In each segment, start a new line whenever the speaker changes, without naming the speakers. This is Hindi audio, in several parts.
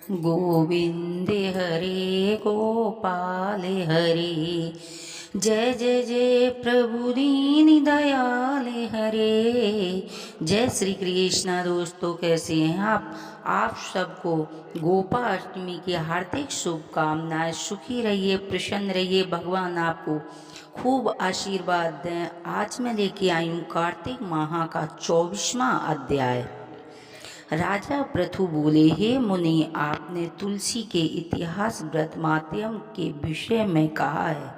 गोविंद हरे गोपाल हरे, जय जय जय प्रभु दीन दयाल हरे। जय श्री कृष्णा। दोस्तों, कैसे हैं आप सबको गोपाष्टमी की हार्दिक शुभकामनाएं। सुखी रहिए, प्रसन्न रहिए, भगवान आपको खूब आशीर्वाद दें। आज मैं लेके आई हूँ कार्तिक माह का 24वां अध्याय। राजा पृथु बोले, हे मुनि, आपने तुलसी के इतिहास व्रत माध्यम के विषय में कहा है।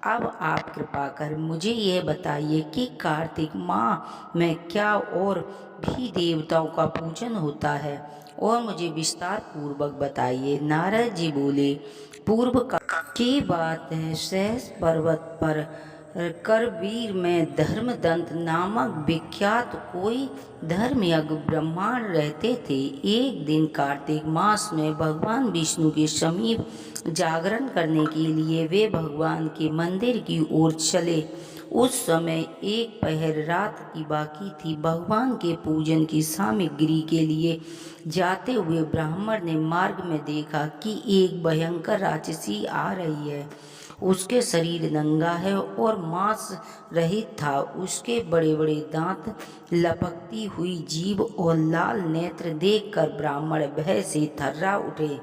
अब आप कृपा कर मुझे यह बताइए कि कार्तिक माह में क्या और भी देवताओं का पूजन होता है, और मुझे विस्तार पूर्वक बताइए। नारद जी बोले, पूर्व की बात है, सहस पर्वत पर करवीर में धर्मदंत नामक विख्यात कोई धर्मयज्ञ ब्राह्मण रहते थे। एक दिन कार्तिक मास में भगवान विष्णु के समीप जागरण करने के लिए वे भगवान के मंदिर की ओर चले। उस समय एक पहर रात की बाकी थी। भगवान के पूजन की सामग्री के लिए जाते हुए ब्राह्मण ने मार्ग में देखा कि एक भयंकर राक्षसी आ रही है। उसके शरीर नंगा है और मांस रहित था। उसके बड़े बड़े दांत, लपकती हुई जीभ और लाल नेत्र देखकर ब्राह्मण भय से थर्रा उठे।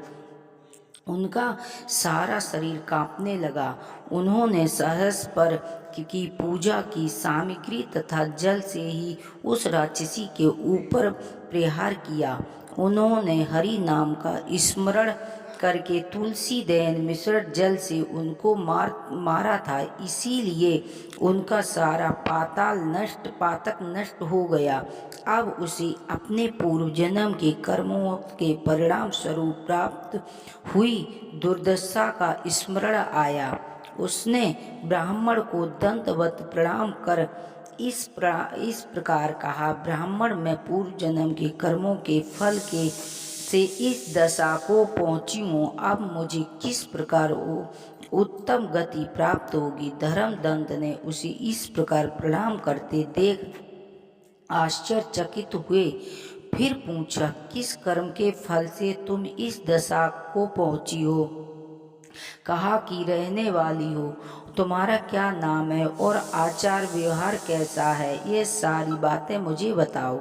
उनका सारा शरीर कांपने लगा। उन्होंने सहस पर की पूजा की सामग्री तथा जल से ही उस राक्षसी के ऊपर प्रहार किया। उन्होंने हरि नाम का स्मरण करके तुलसी दैन मिश्रित जल से उनको मारा था। इसीलिए उनका सारा पातक नष्ट हो गया। अब उसे अपने पूर्व जन्म के कर्मों के परिणाम स्वरूप प्राप्त हुई दुर्दशा का स्मरण आया। उसने ब्राह्मण को दंडवत प्रणाम कर इस प्रकार कहा, ब्राह्मण, मैं पूर्व जन्म के कर्मों के फल के से इस दशा को पहुंची हूँ। अब मुझे किस प्रकार उत्तम गति प्राप्त होगी। धर्मदंत ने उसे इस प्रकार प्रणाम करते देख आश्चर्यचकित हुए। फिर पूछा, किस कर्म के फल से तुम इस दशा को पहुंची हो। कहा कि रहने वाली हो, तुम्हारा क्या नाम है और आचार व्यवहार कैसा है, ये सारी बातें मुझे बताओ।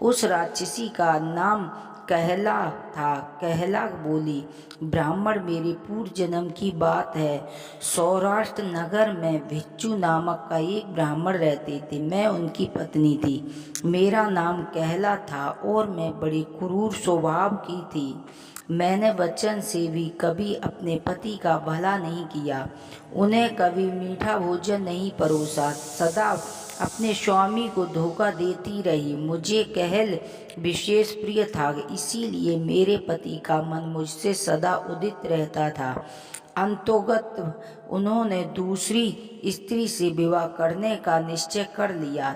उस राक्षसी का नाम कहला था। कहला बोली, ब्राह्मण, मेरे पूर्व जन्म की बात है। सौराष्ट्र नगर में भिक्षु नामक का एक ब्राह्मण रहते थे। मैं उनकी पत्नी थी। मेरा नाम कहला था और मैं बड़ी क्रूर स्वभाव की थी। मैंने वचन से भी कभी अपने पति का भला नहीं किया। उन्हें कभी मीठा भोजन नहीं परोसा। सदा अपने स्वामी को धोखा देती रही। मुझे कहल विशेष प्रिय था, इसीलिए मेरे पति का मन मुझसे सदा उदित रहता था। अंतोगत उन्होंने दूसरी स्त्री से विवाह करने का निश्चय कर लिया।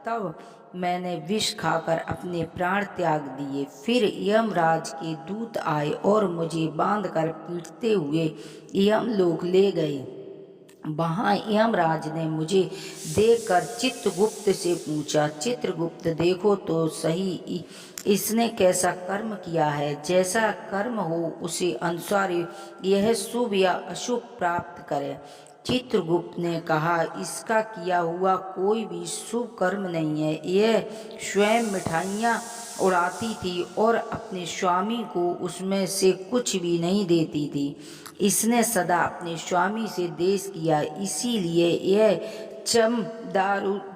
तब मैंने विष खाकर अपने प्राण त्याग दिए। फिर यमराज के दूत आए और मुझे बांधकर पीटते हुए यमलोक ले गए। वहाँ यमराज ने मुझे देखकर चित्रगुप्त से पूछा, चित्रगुप्त, देखो तो सही, इसने कैसा कर्म किया है। जैसा कर्म हो उसे अनुसार यह शुभ या अशुभ प्राप्त करे। चित्रगुप्त ने कहा, इसका किया हुआ कोई भी शुभ कर्म नहीं है। यह स्वयं मिठाइयाँ उड़ाती थी और अपने स्वामी को उसमें से कुछ भी नहीं देती थी। इसने सदा अपने स्वामी से देश किया, इसीलिए यह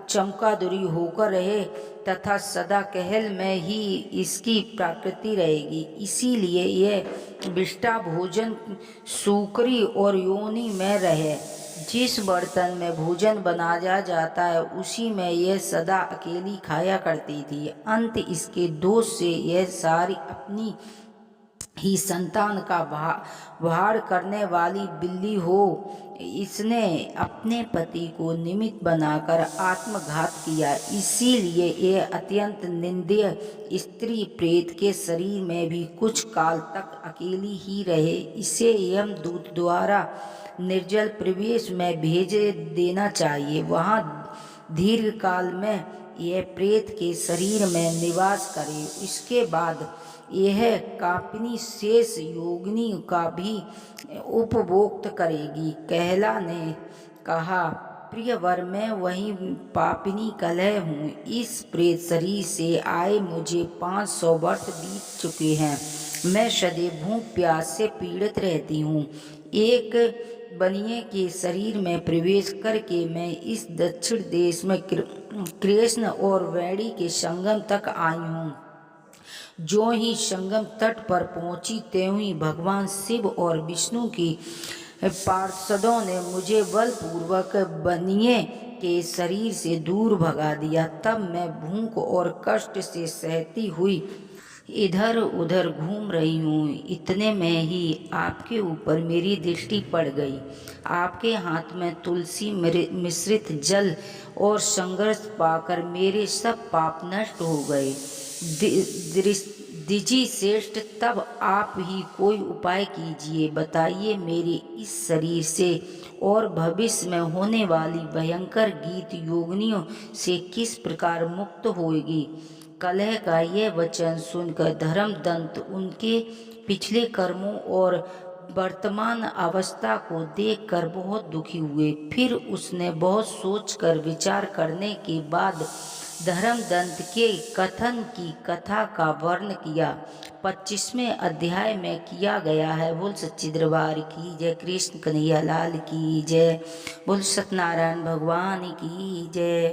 चमकादुरी होकर रहे तथा सदा कहल में ही इसकी प्रकृति रहेगी। इसीलिए यह विष्टा भोजन सूकरी और योनि में रहे। जिस बर्तन में भोजन बनाया जाता है उसी में यह सदा अकेली खाया करती थी। अंत इसके दोष से यह सारी अपनी ही संतान का भार करने वाली बिल्ली हो। इसने अपने पति को निमित्त बनाकर आत्मघात किया, इसीलिए यह अत्यंत निंदनीय स्त्री प्रेत के शरीर में भी कुछ काल तक अकेली ही रहे। इसे यमदूत द्वारा निर्जल प्रवेश में भेज देना चाहिए। वहाँ दीर्घ काल में यह प्रेत के शरीर में निवास करे। इसके बाद यह कापिनी शेष योगिनी का भी उपभोक्त करेगी। कहला ने कहा, प्रियवर, मैं वही पापिनी कलह हूँ। इस प्रेत शरीर से आए मुझे 500 वर्ष बीत चुके हैं। मैं सदैव भूख प्यास से पीड़ित रहती हूँ। एक बनिए के शरीर में प्रवेश करके मैं इस दक्षिण देश में कृष्ण और वेणी के संगम तक आई हूँ। जो ही संगम तट पर पहुंची त्यों ही भगवान शिव और विष्णु की पार्षदों ने मुझे बलपूर्वक बनिए के शरीर से दूर भगा दिया। तब मैं भूख और कष्ट से सहती हुई इधर उधर घूम रही हूँ। इतने में ही आपके ऊपर मेरी दृष्टि पड़ गई। आपके हाथ में तुलसी मिश्रित जल और संघर्ष पाकर मेरे सब पाप नष्ट हो गए। दिजी श्रेष्ठ, तब आप ही कोई उपाय कीजिए। बताइए, मेरे इस शरीर से और भविष्य में होने वाली भयंकर गीत योगिनियों से किस प्रकार मुक्त होगी। कलह का यह वचन सुनकर धर्मदंत उनके पिछले कर्मों और वर्तमान अवस्था को देखकर बहुत दुखी हुए। फिर उसने बहुत सोचकर विचार करने के बाद धर्मदंत के कथन की कथा का वर्ण किया। 25वें अध्याय में किया गया है। बोल सच्ची दरबार की जय, कृष्ण कन्हैया लाल की जय, बोल सत्यनारायण भगवान की जय।